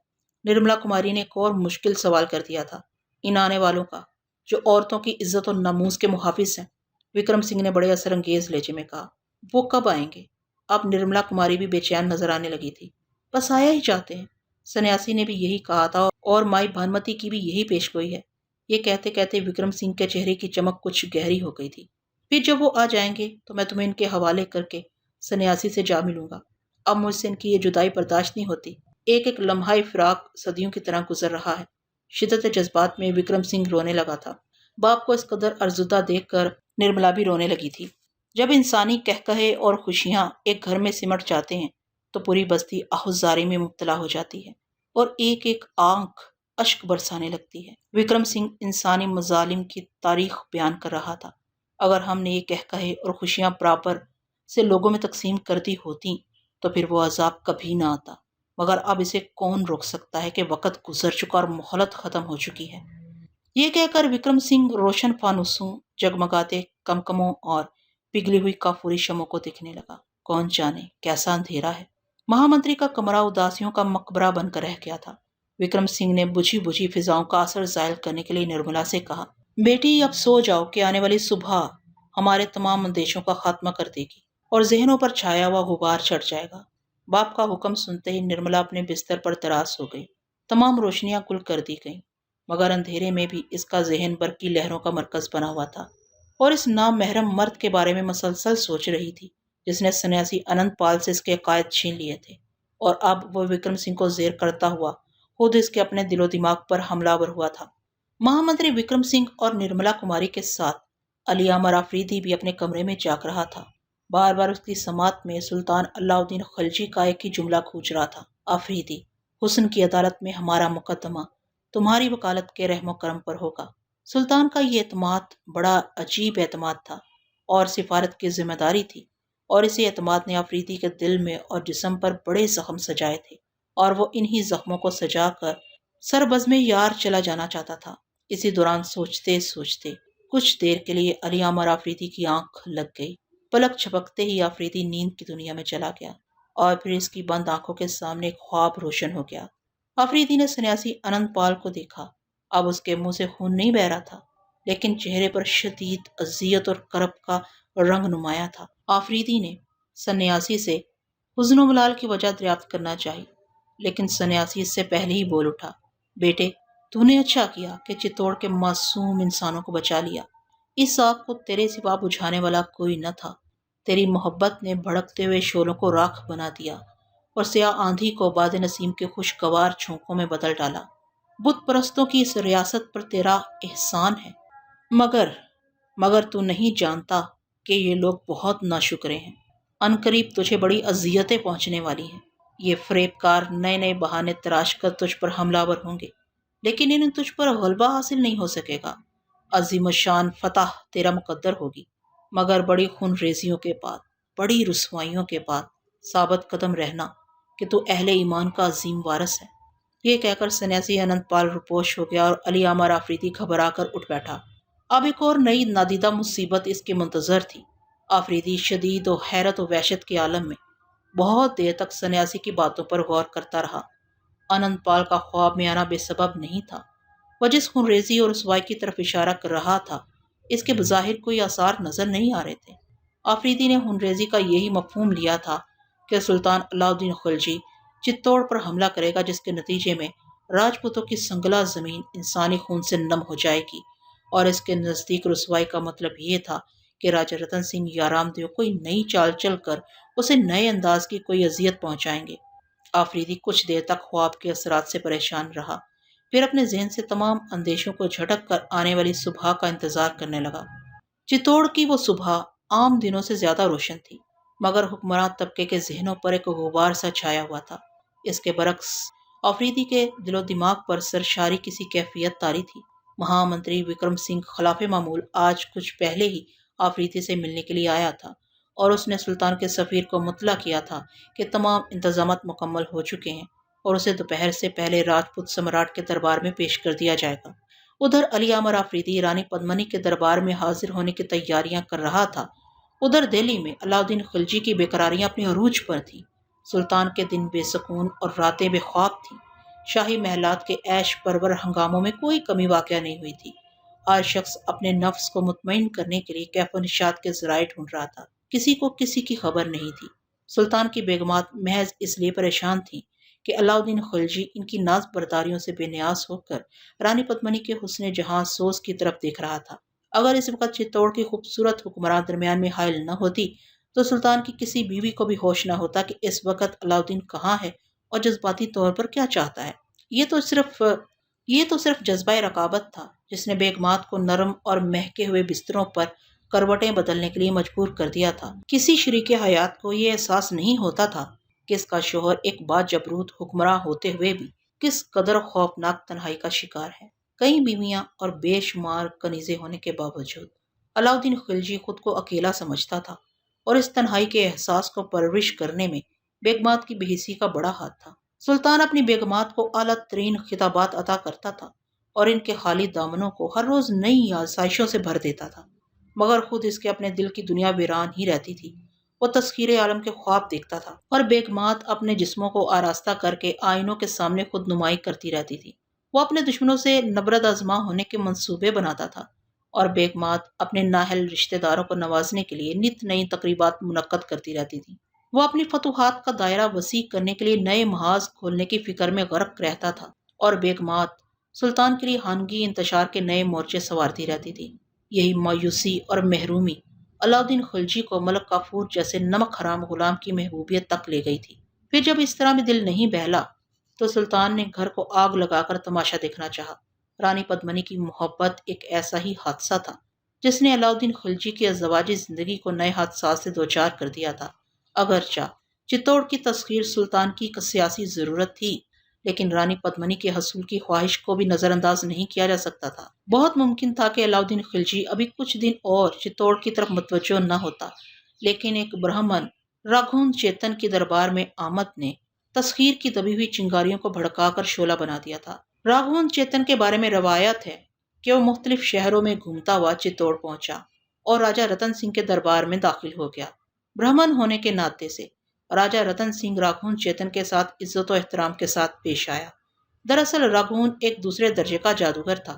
निर्मला कुमारी ने एक और मुश्किल सवाल कर दिया था। इन आने वालों का, जो औरतों की इज्जत और नामूस के मुहाफिज हैं। विक्रम सिंह ने बड़े असरंगेज लहजे में कहा। वो कब आएंगे? अब निर्मला कुमारी भी बेचैन नजर आने लगी थी। बस आया ही चाहते हैं। सन्यासी ने भी यही कहा था और माई भानुमति की भी यही पेशगोई है। ये कहते कहते विक्रम सिंह के चेहरे की चमक कुछ गहरी हो गई थी। फिर जब वो आ जाएंगे तो मैं तुम्हें इनके हवाले करके सन्यासी से जा मिलूंगा। अब मुझसे इनकी ये जुदाई बर्दाश्त नहीं होती। एक एक लम्हा फिराक सदियों की तरह गुजर रहा है। शिद्दत जज्बात में विक्रम सिंह रोने लगा था। बाप को इस कदर अर्जुदा देखकर निर्मला भी रोने लगी थी। जब इंसानी कहकहे और खुशियां एक घर में सिमट जाते हैं तो पूरी बस्ती आहुजारी में मुब्तला हो जाती है और एक एक आंख अश्क बरसाने लगती है। विक्रम सिंह इंसानी मजालिम की तारीख बयान कर रहा था। अगर हमने ये कहकहे और खुशियां बराबर से लोगों में तकसीम कर दी होती तो फिर वो अजाब कभी ना आता। मगर अब इसे कौन रोक सकता है कि वक़्त गुजर चुका और मोहलत खत्म हो चुकी है। ये कहकर विक्रम सिंह रोशन फानुसों, जगमगाते कमकमों और पिघली हुई काफूरी शमों को देखने लगा। कौन जाने कैसा अंधेरा है। महामंत्री का कमरा उदासियों का मकबरा बनकर रह गया था। विक्रम सिंह ने बुझी बुझी फिजाओं का असर जायल करने के लिए निर्मला से कहा, बेटी अब सो जाओ कि आने वाली सुबह हमारे तमाम अंदेशों का खात्मा कर देगी और जहनों पर छाया हुआ गुबार चढ़ जाएगा। बाप का हुक्म सुनते ही निर्मला अपने बिस्तर पर तराश हो गई। तमाम रोशनियां गुल कर दी गईं, मगर अंधेरे में भी इसका जहन बर्की लहरों का मरकज बना हुआ था और इस नामहरम मर्द के बारे में मसलसल सोच रही थी जिसने सन्यासी अनंत पाल से इसके अकायद छीन लिए थे। और अब वो विक्रम सिंह को जेर करता हुआ खुद इसके अपने दिलो दिमाग पर हमलावर हुआ था। महामंत्री विक्रम सिंह और निर्मला कुमारी के साथ अली अमर आफरीदी भी अपने कमरे में जाग रहा था। बार बार उसकी समात में सुल्तान अलाउद्दीन खलजी का एक ही जुमला गूंज रहा था, आफरीदी, हुस्न की अदालत में हमारा मुकदमा तुम्हारी वकालत के रहमो करम पर होगा। सुल्तान का ये एतमाद बड़ा अजीब एतमाद था और सिफारत की जिम्मेदारी थी, और इसी एतमाद ने आफरीदी के दिल में और जिस्म पर बड़े जख्म सजाए थे और वो इन्हीं जख्मों को सजा कर सरबज़्म यार चला जाना चाहता था। इसी दौरान सोचते सोचते कुछ देर के लिए अली अमर आफरीदी की आंख लग गई। पलक झपकते ही आफरीदी नींद की दुनिया में चला गया और फिर इसकी बंद आंखों के सामने एक ख्वाब रोशन हो गया। आफरीदी ने सन्यासी अनंतपाल को देखा। अब उसके मुंह से खून नहीं बह रहा था, लेकिन चेहरे पर शदीद अजियत और करब का रंग नुमाया था। आफरीदी ने सन्यासी से हुज़्न मलाल की वजह दरियाफ्त करना चाहिए, लेकिन सन्यासी इससे पहले ही बोल उठा, बेटे, तूने अच्छा किया कि चित्तौड़ के मासूम इंसानों को बचा लिया। इस आग को तेरे सिवा बुझाने वाला कोई न था। तेरी मोहब्बत ने भड़कते हुए शोलों को राख बना दिया और स्याह आंधी को बाद नसीम के खुशगवार झोंकों में बदल डाला। बुत परस्तों की इस रियासत पर तेरा एहसान है, मगर मगर तू नहीं जानता कि ये लोग बहुत नाशुक्रे हैं। अनकरीब तुझे बड़ी अजियतें पहुंचने वाली हैं। ये फरेबकार नए नए बहाने तराश कर तुझ पर हमलावर होंगे, लेकिन इन्हें तुझ पर गलबा हासिल नहीं हो सकेगा। अजीम शान फतह तेरा मुकद्दर होगी, मगर बड़ी खून रेजियों के बाद, बड़ी रुसवाइयों के बाद साबित कदम रहना कि तू अहले ईमान का अजीम वारस है। ये कहकर सन्यासी अनंतपाल रुपोश हो गया और अली अमर आफरीदी घबरा कर उठ बैठा। अब एक और नई नादीदा मुसीबत इसके मुंतजर थी। आफरीदी शदीद और हैरत और वहशत के आलम में बहुत देर तक सन्यासी की बातों पर गौर करता रहा। अनंतपाल का ख्वाब में आना बेसबब नहीं था। वह जिस खुनरेजी और रसवाई की तरफ इशारा कर रहा था, इसके बज़ाहिर कोई आसार नजर नहीं आ रहे थे। आफरीदी ने खुनरेजी का यही मफहूम लिया था कि सुल्तान अलाउद्दीन खिलजी चित्तौड़ पर हमला करेगा, जिसके नतीजे में राजपूतों की संगला जमीन इंसानी खून से नम हो जाएगी। और इसके नज़दीक रसवाई का मतलब ये था कि राजा रतन सिंह या रामदेव कोई नई चाल चल कर उसे नए अंदाज की कोई अजियत पहुंचाएंगे। आफरीदी कुछ देर तक ख्वाब के असरात से परेशान रहा, फिर अपने जहन से तमाम अंदेशों को झटक कर आने वाली सुबह का इंतजार करने लगा। चित्तौड़ की वो सुबह आम दिनों से ज्यादा रोशन थी, मगर हुक्मरान तबके के जहनों पर एक गुबार सा छाया हुआ था। इसके बरक्स आफरीदी के दिलो दिमाग पर सरशारी किसी कैफियत तारी थी। महामंत्री विक्रम सिंह खिलाफ मामूल आज कुछ पहले ही आफरीदी से मिलने के लिए आया था और उसने सुल्तान के सफ़ीर को मुतला किया था कि तमाम इंतजामात मुकम्मल हो चुके हैं और उसे दोपहर से पहले राजपूत सम्राट के दरबार में पेश कर दिया जाएगा। उधर अली अमर आफरीदी रानी पद्मनी के दरबार में हाजिर होने की तैयारियां कर रहा था। उधर दिल्ली में अलाउद्दीन खिलजी की बेकरारियां अपने अरूज पर थीं। सुल्तान के दिन बेसकून और रातें बेख्वाब थीं। शाही महलात के ऐश परवर हंगामों में कोई कमी वाक़या नहीं हुई थी। हर शख्स अपने नफ्स को मुतमईन करने के लिए कैफ निशात के जराए ढूंढ रहा था। किसी को किसी की खबर नहीं थी। सुल्तान की बेगमात महज इसलिए परेशान थी कि अलाउद्दीन खिलजी इनकी नाज बर्दारियों से बेनियाज होकर रानी पद्मनी के हुस्न जहां सोज की तरफ देख रहा था। अगर इस वक्त चित्तौड़ की खूबसूरत हुक्मरान दरमियान में हायल न होती तो सुल्तान की किसी बीवी को भी होश न होता कि इस वक्त अलाउद्दीन कहाँ है और जज्बाती तौर पर क्या चाहता है। ये तो सिर्फ जज्बा रकाबत था जिसने बेगमात को नरम और महके हुए बिस्तरों पर करवटें बदलने के लिए मजबूर कर दिया था। किसी शरीके हयात को ये एहसास नहीं होता था कि इसका शोहर एक बाजबरूत हुक्मरान होते हुए भी किस कदर खौफनाक तन्हाई का शिकार है। कई बीवियां और बेशुमार कनीजे होने के बावजूद अलाउद्दीन खिलजी खुद को अकेला समझता था और इस तन्हाई के एहसास को परवरिश करने में बेगमात की बेहिसी का बड़ा हाथ था। सुल्तान अपनी बेगमात को आला तरीन खिताबात अता करता था और इनके खाली दामनों को हर रोज नई आसाइशों से भर देता था, मगर खुद इसके अपने दिल की दुनिया वीरान ही रहती थी। वो तस्खीर आलम के ख्वाब देखता था और बेगमात अपने जिस्मों को आरास्ता करके आईनों के सामने खुद नुमाई करती रहती थी। वो अपने दुश्मनों से नबरद आजमा होने के मंसूबे बनाता था और बेगमात अपने नाहल रिश्तेदारों को नवाजने के लिए नित नई तकरीबात मुनक्कद करती रहती थी। वो अपनी फतूहात का दायरा वसी करने के लिए नए महाज खोलने की फिक्र में गर्क रहता था और बेगमात सुल्तान के लिए खानगी इंतशार के नए मोर्चे संवारती रहती थी। यही मायूसी और महरूमी अलाउद्दीन खिलजी को मलक काफूर जैसे नमक हराम गुलाम की महबूबियत तक ले गई थी। फिर जब इस तरह में दिल नहीं बहला तो सुल्तान ने घर को आग लगाकर तमाशा देखना चाहा। रानी पद्मनी की मोहब्बत एक ऐसा ही हादसा था जिसने अलाउद्दीन खिलजी की अज़वाजी जिंदगी को नए हादसा से दो चार कर दिया था। अगरचा चित्तौड़ की तस्खीर सुल्तान की एक सियासी जरूरत थी, लेकिन रानी पद्मनी के हसूल की ख्वाहिश को भी नजरअंदाज नहीं किया जा सकता था। बहुत मुमकिन था कि अलाउद्दीन खिलजी अभी कुछ दिन और चित्तौड़ की तरफ मुतवज्जो न होता, लेकिन एक ब्राह्मण राघुन चेतन की दरबार में आमद ने तस्खीर की दबी हुई चिंगारियों को भड़काकर शोला बना दिया था। राघुन चेतन के बारे में रवायत है कि वो मुख्तलिफ शहरों में घूमता हुआ चित्तौड़ पहुंचा और राजा रतन सिंह के दरबार में दाखिल हो गया। ब्राह्मण होने के नाते से राजा रतन सिंह राघुन चेतन के साथ इज्जत और एहतराम के साथ पेश आया। दरअसल राघुन एक दूसरे दर्जे का जादूगर था।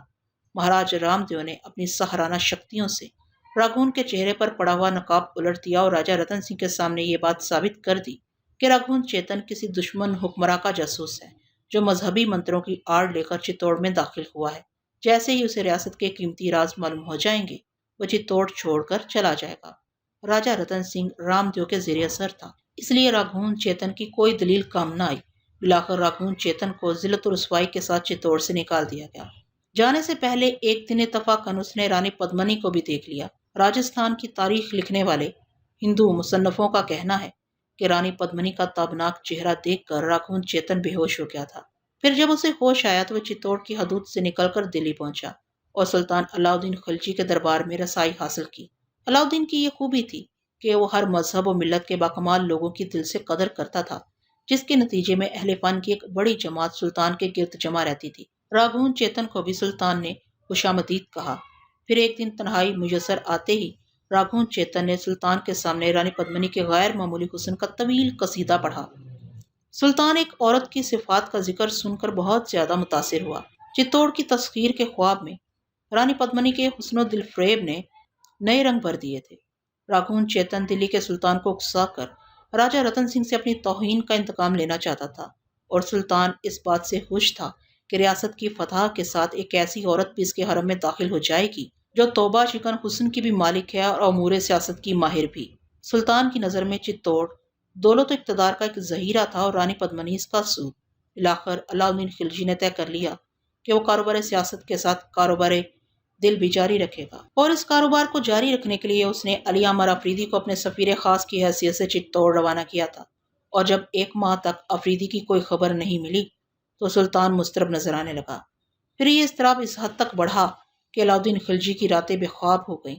महाराज रामदेव ने अपनी सहाराना शक्तियों से राघुन के चेहरे पर पड़ा हुआ नकाब उलट दिया और राजा रतन सिंह के सामने ये बात साबित कर दी कि राघुन चेतन किसी दुश्मन हुक्मरां का जासूस है जो मजहबी मंत्रों की आड़ लेकर चित्तौड़ में दाखिल हुआ है। जैसे ही उसे रियासत के कीमती राज मालूम हो जाएंगे वो चित्तौड़ छोड़कर चला जाएगा। राजा रतन सिंह रामदेव के ज़ेरे असर था, इसलिए राघुन चेतन की कोई दलील काम न आई। बिलाखिर राघुन चेतन को जिल्लत और रुसवाई के साथ चित्तौड़ से निकाल दिया गया। जाने से पहले एक दिन इत्तफाकन उसने रानी पद्मनी को भी देख लिया। राजस्थान की तारीख लिखने वाले हिंदू मुसन्नफों का कहना है कि रानी पद्मनी का ताबनाक चेहरा देखकर राघुन चेतन बेहोश हो गया था। फिर जब उसे होश आया तो वह चित्तौड़ की हदूद से निकलकर दिल्ली पहुंचा और सुल्तान अलाउद्दीन खिलजी के दरबार में रसाई हासिल की। अलाउद्दीन की यह खूबी थी कि वो हर मजहब और मिल्लत के बाकमाल लोगों की दिल से कदर करता था, जिसके नतीजे में अहले फन की एक बड़ी जमात सुल्तान के गिर्द जमा रहती थी। राघुन चेतन को भी सुल्तान ने खुशामदीद कहा। फिर एक दिन तन्हाई मुयसर आते ही राघुन चेतन ने सुल्तान के सामने रानी पद्मनी के गैर मामूली हुस्न का तवील कसीदा पढ़ा। सुल्तान एक औरत की सिफात का जिक्र सुनकर बहुत ज्यादा मुतासिर हुआ। चित्तौड़ की तस्खीर के ख्वाब में रानी पद्मनी के हुस्न दिल फ्रेब ने नए रंग भर दिए थे। राघुन चेतन दिल्ली के सुल्तान को उकसाकर राजा रतन सिंह से अपनी तौहीन का इंतकाम लेना चाहता था और सुल्तान इस बात से खुश था कि रियासत की फतह के साथ एक ऐसी औरत भी इसके हरम में दाखिल हो जाएगी जो तौबा शिकन हुस्न की भी मालिक है और अमूर सियासत की माहिर भी। सुल्तान की नज़र में चित्तौड़ दौलत इक़्तिदार का एक जहीरा था और रानी पद्मनी इसका सूद। इलाखिर अलाउद्दीन खिलजी ने तय कर लिया कि वो कारोबार सियासत के साथ कारोबार दिल भी जारी रखेगा और इस कारोबार को जारी रखने के लिए उसने अली अमर अफरीदी को अपने सफ़ीर खास की हैसियत से चित्तौड़ रवाना किया था। और जब एक माह तक अफरीदी की कोई खबर नहीं मिली तो सुल्तान मुस्तरब नजर आने लगा। फिर ये इस्तराब इस हद तक बढ़ा कि अलाउद्दीन खिलजी की रातें बेख्वाब हो गईं।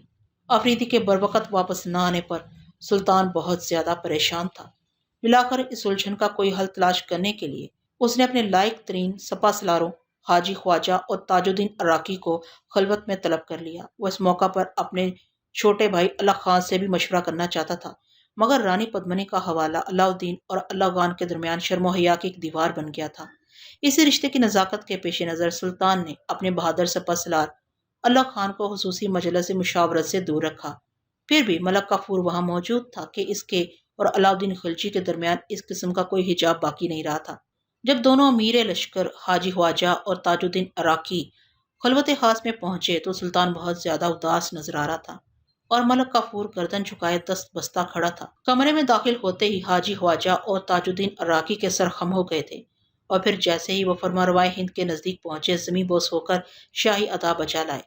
अफरीदी के बरवकत वापस न आने पर सुल्तान बहुत ज्यादा परेशान था। मिलाकर इस उलझन का कोई हल तलाश करने के लिए उसने अपने लायक तरीन सपा सलारों हाजी ख्वाजा और ताजुद्दीन अराकी को खलवत में तलब कर लिया। वह इस मौका पर अपने छोटे भाई अल्लाह खान से भी मशवरा करना चाहता था, मगर रानी पद्मनी का हवाला अलाउद्दीन और अल्लाह खान के दरमियान शर्म हया की एक दीवार बन गया था। इसी रिश्ते की नज़ाकत के पेश नज़र सुल्तान ने अपने बहादुर सपा सलार अल्लाह खान को हुसूसी मजलस मुशावरत से दूर रखा। फिर भी मलक काफूर वहां मौजूद था कि इसके और अलाउद्दीन खिलजी के दरमियान इस किस्म का कोई हिजाब बाकी नहीं रहा था। जब दोनों अमीर लश्कर हाजी ख्वाजा और ताजुद्दीन अराकी खलवत खास में पहुंचे तो सुल्तान बहुत ज्यादा उदास नजर आ रहा था और मलक काफूर गर्दन झुकाए दस्त बस्ता खड़ा था। कमरे में दाखिल होते ही हाजी ख्वाजा और ताजुद्दीन अराकी के सर खम हो गए थे और फिर जैसे ही वो फरमारवाए हिंद के नजदीक पहुंचे जमी बोस होकर शाही अदा बचा लाए।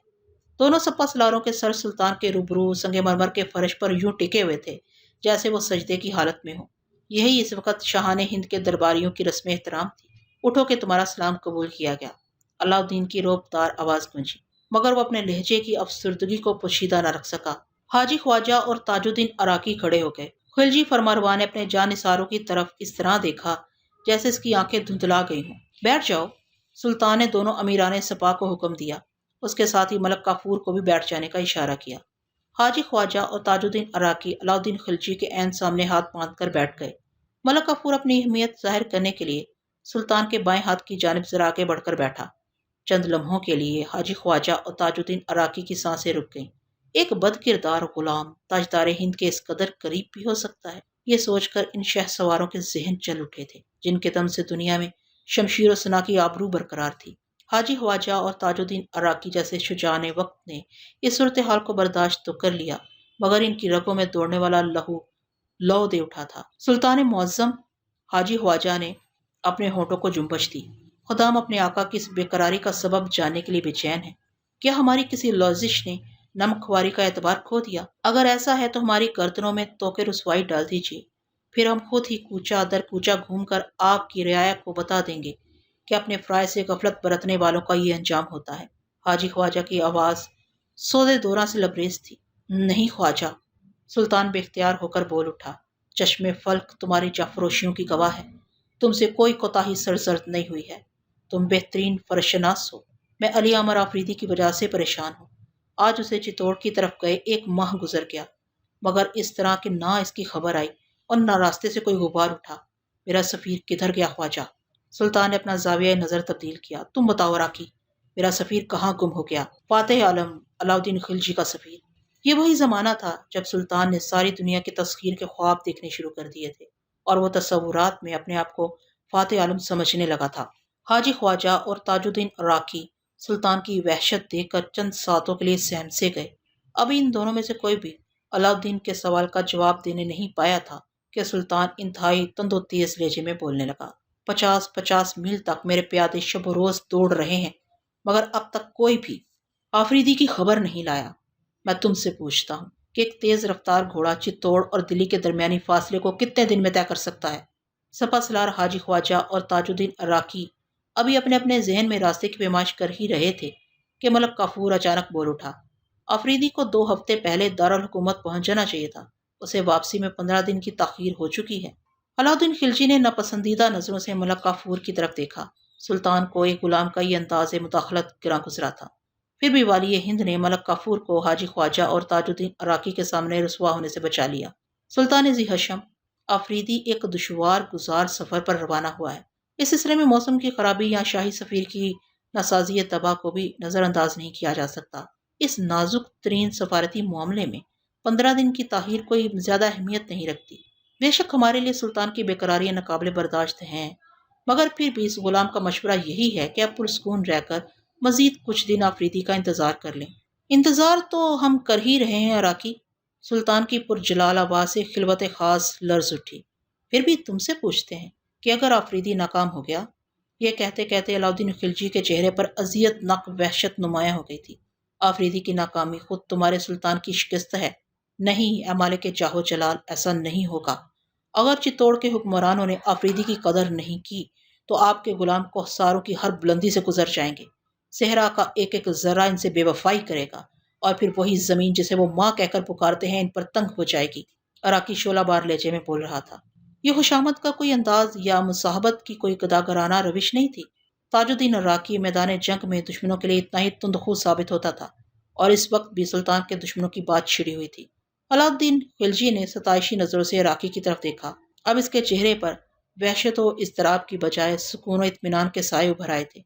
दोनों सपा सलारों के सर सुल्तान के रूबरू संगमरमर के फर्श पर यूं टिके हुए थे जैसे वो सजदे की हालत में हो। यही इस वक्त शाहाने हिंद के दरबारियों की रस्म एहतराम थी। उठो कि तुम्हारा सलाम कबूल किया गया। अलाउद्दीन की रोबदार आवाज गूंजी, मगर वो अपने लहजे की अफसरदगी को पोशीदा न रख सका। हाजी ख्वाजा और ताजुद्दीन अराकी खड़े हो गए। खिलजी फरमारवा ने अपने जानिसारों की तरफ इस तरह देखा जैसे इसकी आंखें धुंधला गई हों। बैठ जाओ। सुल्तान ने दोनों अमीरान सपा को हुक्म दिया। उसके साथ ही मलक काफूर को भी बैठ जाने का इशारा किया। हाजी ख्वाजा और ताजुद्दीन अराकी अलाउद्दीन खिलजी के ऐन सामने हाथ बांध कर बैठ गए। मलक काफूर अपनी अहमियत जाहिर करने के लिए सुल्तान के बाएं हाथ की जानिब जरा आगे बढ़कर बैठा। चंद लम्हों के लिए हाजी ख्वाजा और ताजुद्दीन अराकी की सांसें रुक गईं। एक बदकिरदार गुलाम ताजदार हिंद के इस कदर करीब भी हो सकता है, ये सोचकर इन शहसवारों के जहन चल उठे थे जिनके दम से दुनिया में शमशीर सना की आबरू बरकरार थी। हाजी ख्वाजा और ताजुद्दीन अराकी जैसे शुजान वक्त ने इस सूरत हाल को बर्दाश्त तो कर लिया, मगर इनकी रगों में दौड़ने वाला लहू लौ दे उठा था। सुल्तान मुअज्जम, हाजी ख्वाजा ने अपने होठों को जुम्बश दी। खुदाम अपने आका की इस बेकरारी का सबब जानने के लिए बेचैन है। क्या हमारी किसी लॉजिश ने नमखवारी का एतबार खो दिया? अगर ऐसा है तो हमारी गर्दनों में तोके रुसवाई डाल दीजिए, फिर हम खुद ही कूचा दर कूचा घूमकर आपकी रियाया को बता देंगे कि अपने फ्राय से गफलत बरतने वालों का ये अंजाम होता है। हाजी ख्वाजा की आवाज सौदे दौरा से लबरेज थी। नहीं ख्वाजा, सुल्तान बेख्तियार होकर बोल उठा। चश्मे फल्क तुम्हारी जाफरोशियों की गवाह है। तुमसे कोई कोताही सरजर्द नहीं हुई है। तुम बेहतरीन फरशनास हो। मैं अली अमर आफरीदी की वजह से परेशान हूँ। आज उसे चित्तौड़ की तरफ गए 1 माह गुजर गया, मगर इस तरह कि ना इसकी खबर आई और ना रास्ते से कोई गुबार उठा। मेरा सफ़ीर किधर गया ख्वाजा? सुल्तान ने अपना जाविया नज़र तब्दील किया। तुम बताओ राकी, मेरा सफ़ीर कहाँ गुम हो गया? फातेह आलम अलाउद्दीन खिलजी का सफ़ीर। ये वही ज़माना था जब सुल्तान ने सारी दुनिया के तस्खीर के ख्वाब देखने शुरू कर दिए थे और वह तस्वुरात में अपने आप को फातेह आलम समझने लगा था। हाजी ख्वाजा और ताजुद्दीन अराकी सुल्तान की वहशत देखकर चंद सातों के लिए सहम से गए। अभी इन दोनों में से कोई भी अलाउद्दीन के सवाल का जवाब देने नहीं पाया था कि सुल्तान इंतहाई तंदो तेज लहजे में बोलने लगा। 50-50 मील तक मेरे प्यादे शब रोज दौड़ रहे हैं, मगर अब तक कोई भी आफरीदी की खबर नहीं लाया। मैं तुमसे पूछता हूँ कि एक तेज रफ्तार घोड़ा चित्तौड़ और दिल्ली के दरमियानी फासले को कितने दिन में तय कर सकता है? सपा सलार हाजी ख्वाजा और ताजुद्दीन अराकी अभी अपने अपने जहन में रास्ते की पेमाइश कर ही रहे थे कि मलक काफूर अचानक बोल उठा। अफरीदी को 2 हफ्ते पहले दारुल हुकूमत पहुंच जाना चाहिए था। उसे वापसी में 15 दिन की ताखीर हो चुकी है। अलाउद्दीन खिलजी ने नापसंदीदा नजरों से मलक काफूर की तरफ देखा। सुल्तान को एक गुलाम का ये अंदाज मुदाखलत गिरा गुजरा था। फिर भी वाली हिंद ने मलक काफूर को हाजी ख्वाजा और ताजुद्दीन अराकी के सामने रुसवा होने से बचा लिया। सुल्तान जी हशम, अफरीदी एक दुश्वार गुजार सफर पर रवाना हुआ है। इस सिलसिले में मौसम की खराबी या शाही सफीर की नासाजी तबाह को भी नजरअंदाज नहीं किया जा सकता। इस नाजुक तरीन सफारती मामले में 15 दिन की ताहीर कोई ज्यादा अहमियत नहीं रखती। बेशक हमारे लिए सुल्तान की बेकरारियां नाकाबिले बर्दाश्त हैं, मगर फिर भी इस गुलाम का मशवरा यही है कि आप पुरस्कून रहकर मजीद कुछ दिन आफरीदी का इंतजार कर लें। इंतजार तो हम कर ही रहे हैं अराकी। सुल्तान की पुरजलाल आवाज से खिलवत खास लर्ज उठी। फिर भी तुमसे पूछते हैं कि अगर आफरीदी नाकाम हो गया? यह कहते कहते अलाउद्दीन खिलजी के चेहरे पर अजियत नक वहशत नुमाया हो गई थी। आफरीदी की नाकामी खुद तुम्हारे सुल्तान की शिकस्त है। नहीं ए मालिक के चाहो जलाल, ऐसा नहीं होगा। अगर चित्तौड़ के हुक्मरानों ने आफरीदी की कदर नहीं की तो आपके गुलाम कोहसारों की हर बुलंदी से गुजर जाएंगे। सेहरा का एक एक जरा इनसे बेवफाई करेगा और फिर वही जमीन जिसे वो माँ कहकर पुकारते हैं इन पर तंग हो जाएगी। अराकी शोला बार लहजे में बोल रहा था। ये खुशामद का कोई अंदाज या मुसाहबत की कोई गदागराना रविश नहीं थी। ताजुद्दीन अराकी मैदान जंग में दुश्मनों के लिए इतना ही तुंदखू साबित होता था और इस वक्त भी सुल्तान के दुश्मनों की बात छिड़ी हुई थी। अलाउद्दीन खिलजी ने सताइशी नजरों से अराकी की तरफ देखा। अब इसके चेहरे पर वहशत व इज़्तिराब की बजाय सुकून व इत्मीनान के साए उभर आए थे।